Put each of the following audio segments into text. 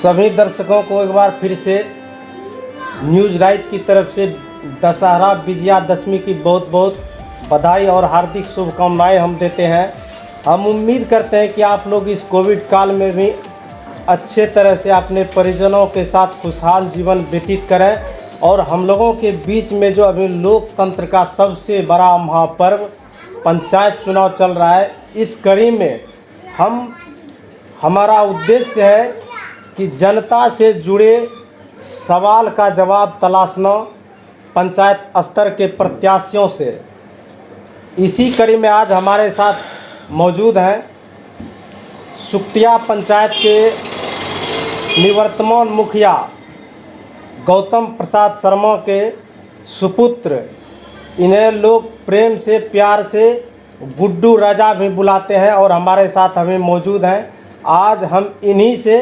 सभी दर्शकों को एक बार फिर से न्यूज़ राइट की तरफ से दशहरा विजयादशमी की बहुत बहुत बधाई और हार्दिक शुभकामनाएं हम देते हैं। हम उम्मीद करते हैं कि आप लोग इस कोविड काल में भी अच्छे तरह से अपने परिजनों के साथ खुशहाल जीवन व्यतीत करें और हम लोगों के बीच में जो अभी लोकतंत्र का सबसे बड़ा महापर्व पंचायत चुनाव चल रहा है, इस कड़ी में हमारा उद्देश्य है कि जनता से जुड़े सवाल का जवाब तलाशना पंचायत स्तर के प्रत्याशियों से। इसी कड़ी में आज हमारे साथ मौजूद हैं सुकटिया पंचायत के निवर्तमान मुखिया गौतम प्रसाद शर्मा के सुपुत्र, इन्हें लोग प्रेम से प्यार से गुड्डू राजा भी बुलाते हैं और हमारे साथ हमें मौजूद हैं। आज हम इन्हीं से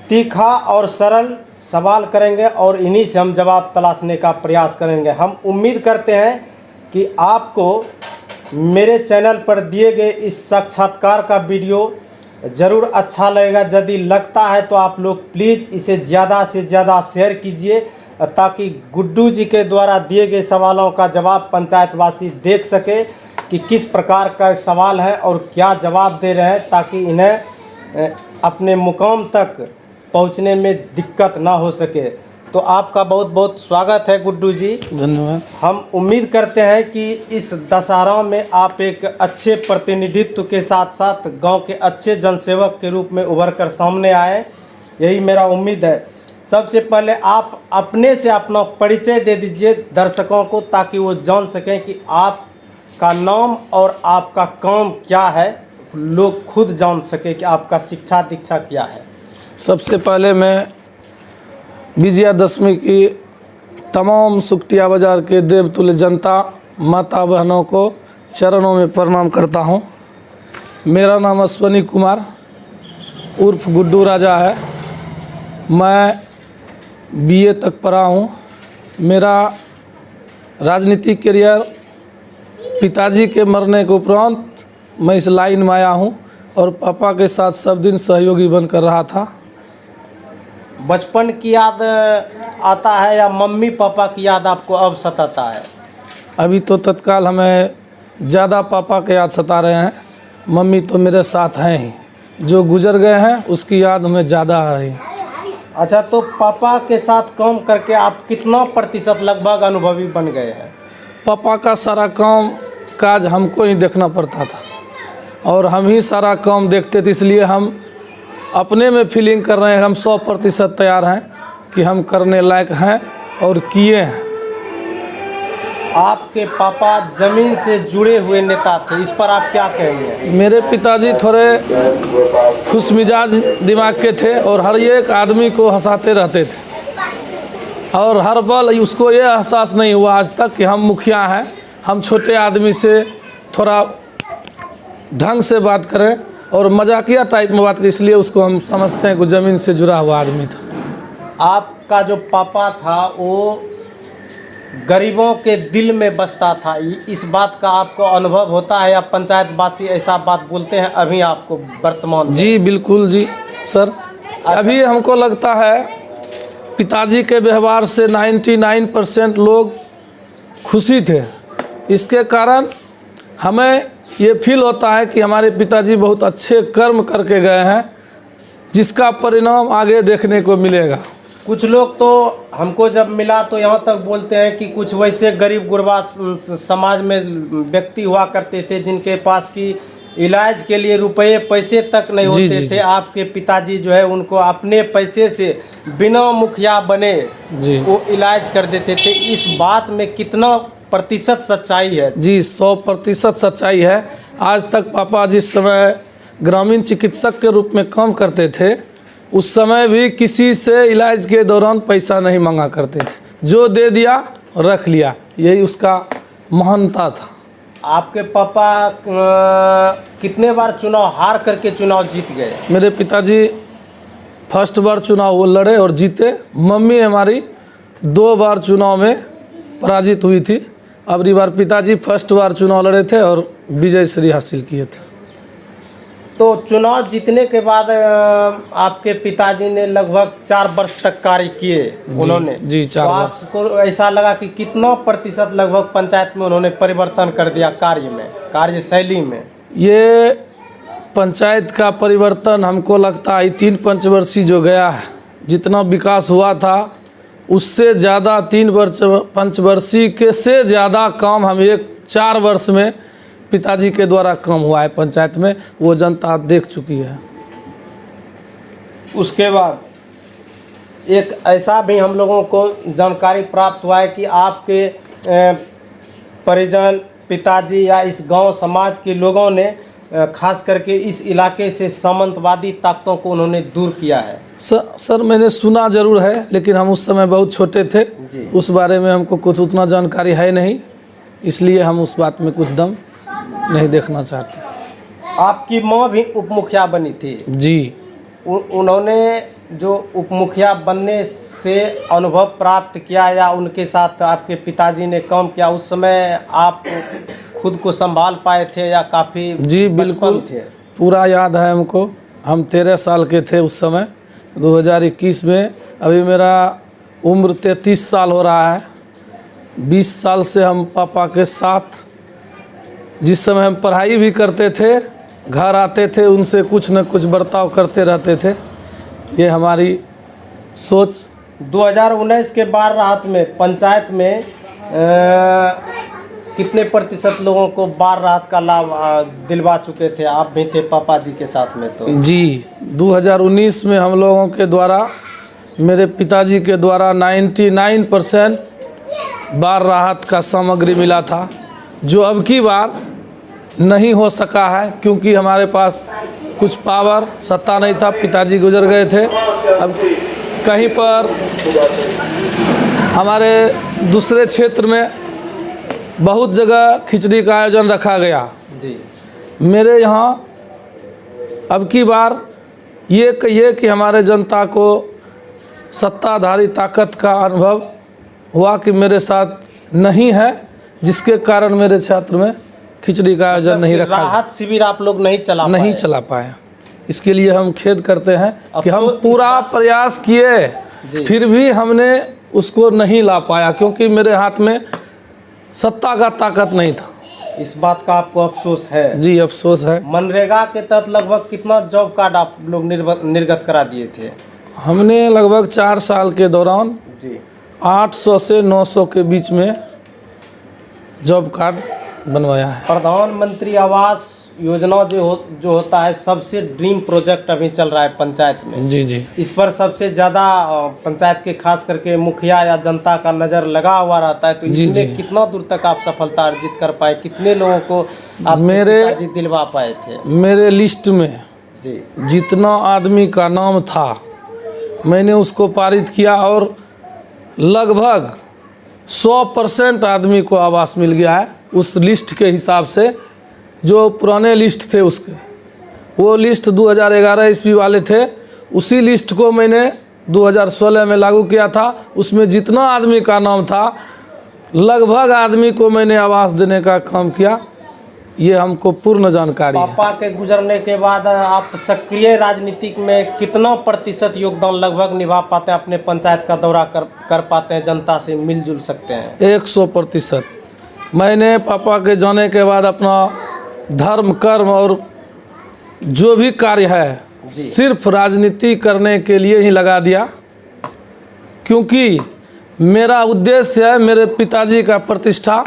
तीखा और सरल सवाल करेंगे और इन्हीं से हम जवाब तलाशने का प्रयास करेंगे। हम उम्मीद करते हैं कि आपको मेरे चैनल पर दिए गए इस साक्षात्कार का वीडियो ज़रूर अच्छा लगेगा। यदि लगता है तो आप लोग प्लीज़ इसे ज़्यादा से ज़्यादा शेयर कीजिए ताकि गुड्डू जी के द्वारा दिए गए सवालों का जवाब पंचायतवासी देख सके कि किस प्रकार का सवाल है और क्या जवाब दे रहे हैं, ताकि इन्हें अपने मुकाम तक पहुंचने में दिक्कत ना हो सके। तो आपका बहुत बहुत स्वागत है गुड्डू जी। धन्यवाद। हम उम्मीद करते हैं कि इस दशहरा में आप एक अच्छे प्रतिनिधित्व के साथ साथ गांव के अच्छे जनसेवक के रूप में उभर कर सामने आए, यही मेरा उम्मीद है। सबसे पहले आप अपने से अपना परिचय दे दीजिए दर्शकों को, ताकि वो जान सकें कि आपका नाम और आपका काम क्या है, लोग खुद जान सके कि आपका शिक्षा दीक्षा क्या है। सबसे पहले मैं विजयादशमी की तमाम सुकटिया बाज़ार के देवतुल्य जनता माता बहनों को चरणों में प्रणाम करता हूं। मेरा नाम अश्वनी कुमार उर्फ गुड्डू राजा है। मैं बीए तक पढ़ा हूं। मेरा राजनीतिक करियर पिताजी के मरने के उपरांत मैं इस लाइन में आया हूं और पापा के साथ सब दिन सहयोगी बनकर रहा था। बचपन की याद आता है या मम्मी पापा की याद आपको अब सताता है? अभी तो तत्काल हमें ज़्यादा पापा के याद सता रहे हैं। मम्मी तो मेरे साथ हैं ही, जो गुजर गए हैं उसकी याद हमें ज़्यादा आ रही है। अच्छा, तो पापा के साथ काम करके आप कितना प्रतिशत लगभग अनुभवी बन गए हैं? पापा का सारा काम काज हमको ही देखना पड़ता था और हम ही सारा काम देखते थे, इसलिए हम अपने में फीलिंग कर रहे हैं। हम 100% तैयार हैं कि हम करने लायक हैं और किए हैं। आपके पापा जमीन से जुड़े हुए नेता थे, इस पर आप क्या कहेंगे? मेरे पिताजी थोड़े खुशमिजाज दिमाग के थे और हर एक आदमी को हंसाते रहते थे और हर पल उसको ये एहसास नहीं हुआ आज तक कि हम मुखिया हैं। हम छोटे आदमी से थोड़ा ढंग से बात करें और मजाकिया टाइप में बात करें, इसलिए उसको हम समझते हैं कि ज़मीन से जुड़ा हुआ आदमी था। आपका जो पापा था वो गरीबों के दिल में बसता था, इस बात का आपको अनुभव होता है या पंचायतवासी ऐसा बात बोलते हैं अभी आपको वर्तमान में? जी बिल्कुल जी सर। अभी हमको लगता है पिताजी के व्यवहार से 99% लोग खुशी थे। इसके कारण हमें ये फील होता है कि हमारे पिताजी बहुत अच्छे कर्म करके गए हैं, जिसका परिणाम आगे देखने को मिलेगा। कुछ लोग तो हमको जब मिला तो यहाँ तक बोलते हैं कि कुछ वैसे गरीब गुरबा समाज में व्यक्ति हुआ करते थे जिनके पास की इलाज के लिए रुपये पैसे तक नहीं होते थे। आपके पिताजी जो है उनको अपने पैसे से बिना मुखिया बने वो इलाज कर देते थे। इस बात में कितना प्रतिशत सच्चाई है? जी 100% सच्चाई है। आज तक पापा जिस समय ग्रामीण चिकित्सक के रूप में काम करते थे, उस समय भी किसी से इलाज के दौरान पैसा नहीं मांगा करते थे, जो दे दिया रख लिया, यही उसका महानता था। आपके पापा कितने बार चुनाव हार करके चुनाव जीत गए? मेरे पिताजी फर्स्ट बार चुनाव वो लड़े और जीते। मम्मी हमारी 2 बार चुनाव में पराजित हुई थी। अबरी बार पिताजी फर्स्ट बार चुनाव लड़े थे और विजय श्री हासिल किए थे। तो चुनाव जीतने के बाद आपके पिताजी ने लगभग 4 वर्ष तक कार्य किए उन्होंने। जी, 4 तो वर्ष। आपको ऐसा लगा कि कितना प्रतिशत लगभग पंचायत में उन्होंने परिवर्तन कर दिया कार्य में, कार्यशैली में? ये पंचायत का परिवर्तन हमको लगता है 3 पंचवर्षीय जो गया है, जितना विकास हुआ था उससे ज़्यादा 3 पंचवर्षीय के से ज़्यादा काम हम 4 वर्ष में पिताजी के द्वारा काम हुआ है पंचायत में, वो जनता देख चुकी है। उसके बाद एक ऐसा भी हम लोगों को जानकारी प्राप्त हुआ है कि आपके परिजन, पिताजी या इस गांव समाज के लोगों ने खास करके इस इलाके से सामंतवादी ताकतों को उन्होंने दूर किया है। सर मैंने सुना जरूर है, लेकिन हम उस समय बहुत छोटे थे जी। उस बारे में हमको कुछ उतना जानकारी है नहीं, इसलिए हम उस बात में कुछ दम नहीं देखना चाहते। आपकी माँ भी उप मुखिया बनी थी जी। उन्होंने जो उप मुखिया बनने से अनुभव प्राप्त किया या उनके साथ आपके पिताजी ने काम किया, उस समय आप खुद को संभाल पाए थे या काफ़ी? जी बिल्कुल थे? पूरा याद है हमको। हम 13 साल के थे उस समय 2021 में। अभी मेरा उम्र 33 साल हो रहा है। 20 साल से हम पापा के साथ, जिस समय हम पढ़ाई भी करते थे, घर आते थे, उनसे कुछ न कुछ बर्ताव करते रहते थे। ये हमारी सोच। 2019 के बाढ़ राहत में पंचायत में कितने प्रतिशत लोगों को बाढ़ राहत का लाभ दिलवा चुके थे? आप भी थे पापा जी के साथ में तो। जी 2019 में हम लोगों के द्वारा, मेरे पिताजी के द्वारा 99% बाढ़ राहत का सामग्री मिला था, जो अब की बार नहीं हो सका है क्योंकि हमारे पास कुछ पावर सत्ता नहीं था। पिताजी गुजर गए थे। अब कहीं पर हमारे दूसरे क्षेत्र में बहुत जगह खिचड़ी का आयोजन रखा गया जी। मेरे यहाँ अब की बार ये कहिए कि हमारे जनता को सत्ताधारी ताकत का अनुभव हुआ कि मेरे साथ नहीं है, जिसके कारण मेरे क्षेत्र में खिचड़ी का आयोजन नहीं रखा। राहत शिविर आप लोग नहीं चला पाए। इसके लिए हम खेद करते हैं कि हम पूरा प्रयास किए, फिर भी हमने उसको नहीं ला पाया क्योंकि मेरे हाथ में सत्ता का ताकत नहीं था। इस बात का आपको अफसोस है? जी अफसोस है। मनरेगा के तहत लगभग कितना जॉब कार्ड आप लोग निर्गत करा दिए थे? हमने लगभग 4 साल के दौरान जी 800 से 900 के बीच में जॉब कार्ड बनवाया है। प्रधानमंत्री आवास योजना जो होता है, सबसे ड्रीम प्रोजेक्ट अभी चल रहा है पंचायत में। जी जी। इस पर सबसे ज़्यादा पंचायत के खास करके मुखिया या जनता का नज़र लगा हुआ रहता है, तो इसमें कितना दूर तक आप सफलता अर्जित कर पाए? कितने लोगों को आप मेरे दिलवा पाए थे? मेरे लिस्ट में जी जितना आदमी का नाम था मैंने उसको पारित किया और लगभग 100% आदमी को आवास मिल गया है। उस लिस्ट के हिसाब से जो पुराने लिस्ट थे उसके, वो लिस्ट 2011 ईस्वी वाले थे, उसी लिस्ट को मैंने 2016 में लागू किया था। उसमें जितना आदमी का नाम था लगभग आदमी को मैंने आवास देने का काम किया। ये हमको पूर्ण जानकारी है। पापा के गुजरने के बाद आप सक्रिय राजनीतिक में कितना प्रतिशत योगदान लगभग निभा पाते हैं? अपने पंचायत का दौरा कर पाते हैं, जनता से मिलजुल सकते हैं? 100%। मैंने पापा के जाने के बाद अपना धर्म, कर्म और जो भी कार्य है सिर्फ राजनीति करने के लिए ही लगा दिया, क्योंकि मेरा उद्देश्य है मेरे पिताजी का प्रतिष्ठा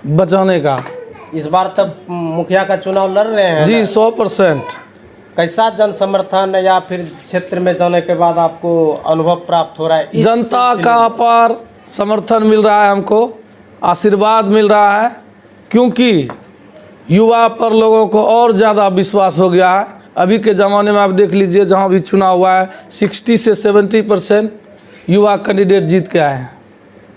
बचाने का। इस बार तब मुखिया का चुनाव लड़ रहे हैं? जी 100%। कैसा जन समर्थन या फिर क्षेत्र में जाने के बाद आपको अनुभव प्राप्त हो रहा है? जनता का अपार समर्थन मिल रहा है, हमको आशीर्वाद मिल रहा है, क्योंकि युवा पर लोगों को और ज़्यादा विश्वास हो गया है। अभी के ज़माने में आप देख लीजिए, जहाँ भी चुनाव हुआ है 60 से 70% युवा कैंडिडेट जीत के आए हैं।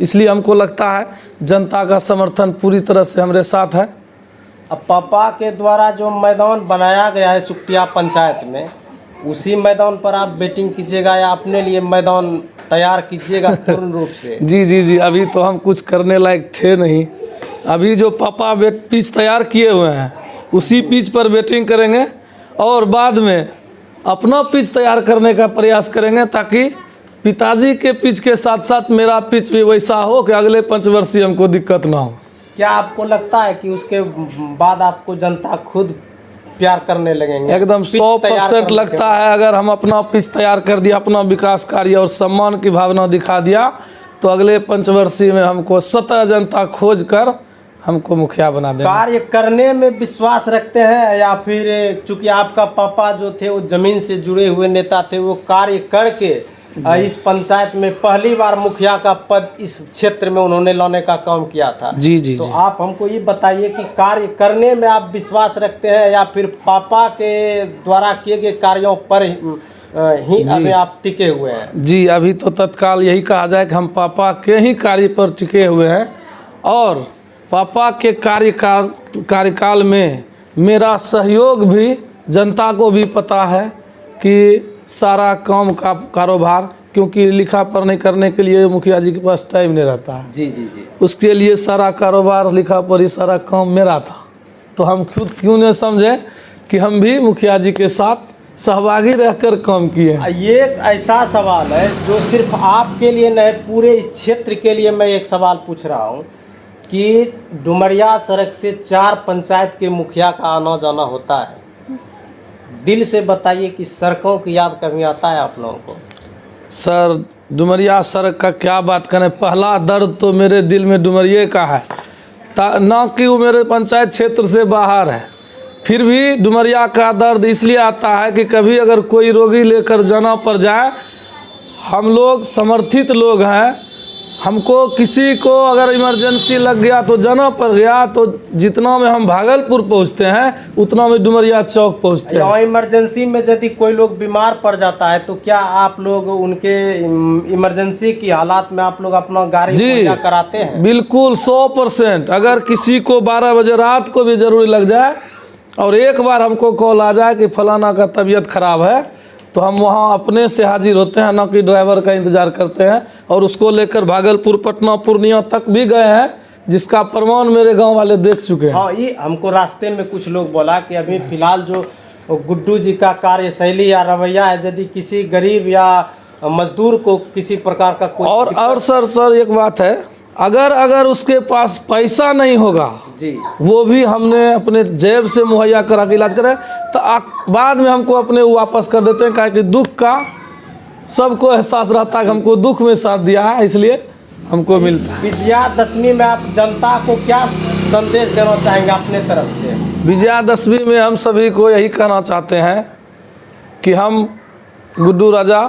इसलिए हमको लगता है जनता का समर्थन पूरी तरह से हमारे साथ है। अब पापा के द्वारा जो मैदान बनाया गया है सुक्टिया पंचायत में, उसी मैदान पर आप बैटिंग कीजिएगा या अपने लिए मैदान तैयार कीजिएगा पूर्ण रूप से? जी जी जी, अभी तो हम कुछ करने लायक थे नहीं। अभी जो पापा पिच तैयार किए हुए हैं उसी पिच पर बैटिंग करेंगे और बाद में अपना पिच तैयार करने का प्रयास करेंगे, ताकि पिताजी के पिच के साथ साथ मेरा पिच भी वैसा हो कि अगले पंचवर्षीय हमको दिक्कत ना हो। क्या आपको लगता है कि उसके बाद आपको जनता खुद प्यार करने लगेंगे? एकदम पिच तैयार 100% करने के लगता है। अगर हम अपना पिच तैयार कर दिया, अपना विकास कार्य और सम्मान की भावना दिखा दिया, तो अगले पंचवर्षीय में हमको स्वतः जनता खोज कर हमको मुखिया बना देगा। कार्य करने में विश्वास रखते हैं, या फिर चूंकि आपका पापा जो थे वो जमीन से जुड़े हुए नेता थे, वो कार्य करके इस पंचायत में पहली बार मुखिया का पद इस क्षेत्र में उन्होंने लाने का काम किया था? जी जी तो जी। आप हमको ये बताइए कि कार्य करने में आप विश्वास रखते हैं, या फिर पापा के द्वारा किए गए कार्यों पर ही अभी आप टिके हुए हैं? जी, अभी तो तत्काल यही कहा जाए कि हम पापा के ही कार्य पर टिके हुए हैं, और पापा के कार्यकाल में मेरा सहयोग भी जनता को भी पता है कि सारा काम का कारोबार, क्योंकि लिखा पढ़ने करने के लिए मुखिया जी के पास टाइम नहीं रहता है। जी जी जी। उसके लिए सारा कारोबार, लिखा पढ़ी, सारा काम मेरा था। तो हम खुद क्यों नहीं समझे कि हम भी मुखिया जी के साथ सहभागी रहकर काम किए हैं। ये एक ऐसा सवाल है जो सिर्फ आपके लिए नहीं, पूरे इस क्षेत्र के लिए मैं एक सवाल पूछ रहा हूँ कि डुमरिया सड़क से 4 पंचायत के मुखिया का आना जाना होता है। दिल से बताइए कि सड़कों की याद कभी आता है आप लोगों को? सर, डुमरिया सड़क का क्या बात करें, पहला दर्द तो मेरे दिल में डुमरिया का है, ना कि वो मेरे पंचायत क्षेत्र से बाहर है। फिर भी डुमरिया का दर्द इसलिए आता है कि कभी अगर कोई रोगी लेकर जाना पड़ जाए, हम लोग समर्थित लोग हैं, हमको किसी को अगर इमरजेंसी लग गया तो जाना पड़ गया, तो जितना में हम भागलपुर पहुंचते हैं उतना में डुमरिया चौक पहुंचते हैं। और इमरजेंसी में यदि कोई लोग बीमार पड़ जाता है तो क्या आप लोग उनके इमरजेंसी की हालात में आप लोग अपना गाड़ी मुहैया कराते हैं? बिल्कुल 100%। अगर किसी को 12 बजे रात को भी जरूरी लग जाए और एक बार हमको कॉल आ जाए कि फलाना का तबीयत खराब है, तो हम वहाँ अपने से हाजिर होते हैं, ना कि ड्राइवर का इंतज़ार करते हैं। और उसको लेकर भागलपुर, पटना, पूर्णिया तक भी गए हैं, जिसका प्रमाण मेरे गांव वाले देख चुके हैं। हाँ, ये हमको रास्ते में कुछ लोग बोला कि अभी फिलहाल जो गुड्डू जी का कार्यशैली या रवैया है, यदि किसी गरीब या मजदूर को किसी प्रकार का कोई और सर एक बात है, अगर उसके पास पैसा नहीं होगा जी, वो भी हमने अपने जेब से मुहैया करा के इलाज करे, तो बाद में हमको अपने वापस कर देते हैं। काहे कि दुख का सबको एहसास रहता है कि हमको दुख में साथ दिया है, इसलिए हमको मिलता है। विजयादशमी में आप जनता को क्या संदेश देना चाहेंगे अपने तरफ से? विजयादशमी में हम सभी को यही कहना चाहते हैं कि हम गुड्डू राजा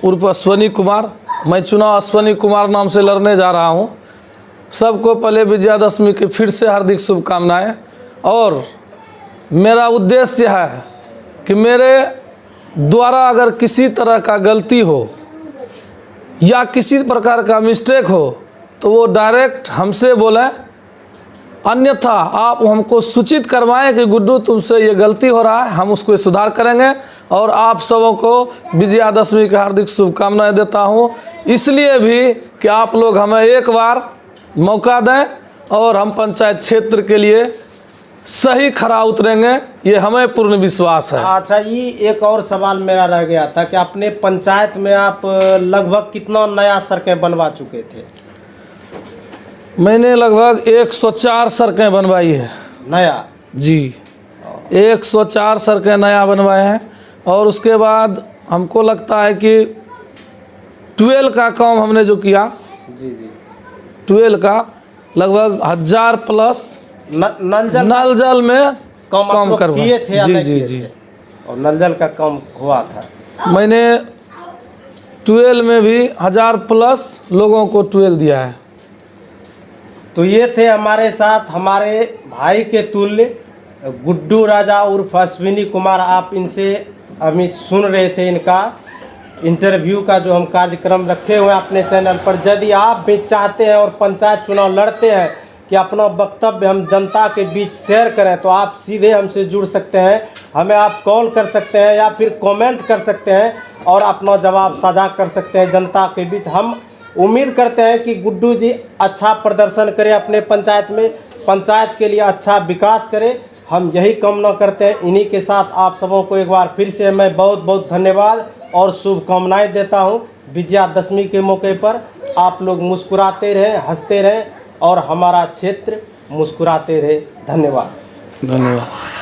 उर्फ अश्वनी कुमार, मैं चुनाव अश्वनी कुमार नाम से लड़ने जा रहा हूँ। सबको पहले विजयादशमी की फिर से हार्दिक शुभकामनाएं। और मेरा उद्देश्य है कि मेरे द्वारा अगर किसी तरह का गलती हो या किसी प्रकार का मिस्टेक हो तो वो डायरेक्ट हमसे बोलें, अन्यथा आप हमको सूचित करवाएं कि गुड्डू तुमसे ये गलती हो रहा है, हम उसको सुधार करेंगे। और आप सबों को विजयादशमी की हार्दिक शुभकामनाएं देता हूं, इसलिए भी कि आप लोग हमें एक बार मौका दें और हम पंचायत क्षेत्र के लिए सही खरा उतरेंगे, ये हमें पूर्ण विश्वास है। अच्छा, ये एक और सवाल मेरा रह गया था कि अपने पंचायत में आप लगभग कितना नया सड़कें बनवा चुके थे? मैंने लगभग 104 सड़कें बनवाई है नया। जी, 104 सड़कें नया बनवाए हैं। और उसके बाद हमको लगता है कि 12 का काम हमने जो किया, जी जी, 12 का लगभग 1000 प्लस नल जल में काम किए थे। जी जी जी, और नल जल का काम हुआ था। मैंने 12 में भी 1000 प्लस लोगों को 12 दिया है। तो ये थे हमारे साथ हमारे भाई के तुल्य गुड्डू राजा उर्फ अश्विनी कुमार। आप इनसे अभी सुन रहे थे इनका इंटरव्यू का जो हम कार्यक्रम रखे हुए हैं अपने चैनल पर। यदि आप भी चाहते हैं और पंचायत चुनाव लड़ते हैं कि अपना वक्तव्य हम जनता के बीच शेयर करें, तो आप सीधे हमसे जुड़ सकते हैं। हमें आप कॉल कर सकते हैं या फिर कमेंट कर सकते हैं और अपना जवाब साझा कर सकते हैं जनता के बीच। हम उम्मीद करते हैं कि गुड्डू जी अच्छा प्रदर्शन करें अपने पंचायत में, पंचायत के लिए अच्छा विकास करें हम यही कामना करते हैं। इन्हीं के साथ आप सबों को एक बार फिर से मैं बहुत बहुत धन्यवाद और शुभकामनाएं देता हूं। विजयादशमी के मौके पर आप लोग मुस्कुराते रहें, हंसते रहें और हमारा क्षेत्र मुस्कुराते रहे। धन्यवाद। धन्यवाद।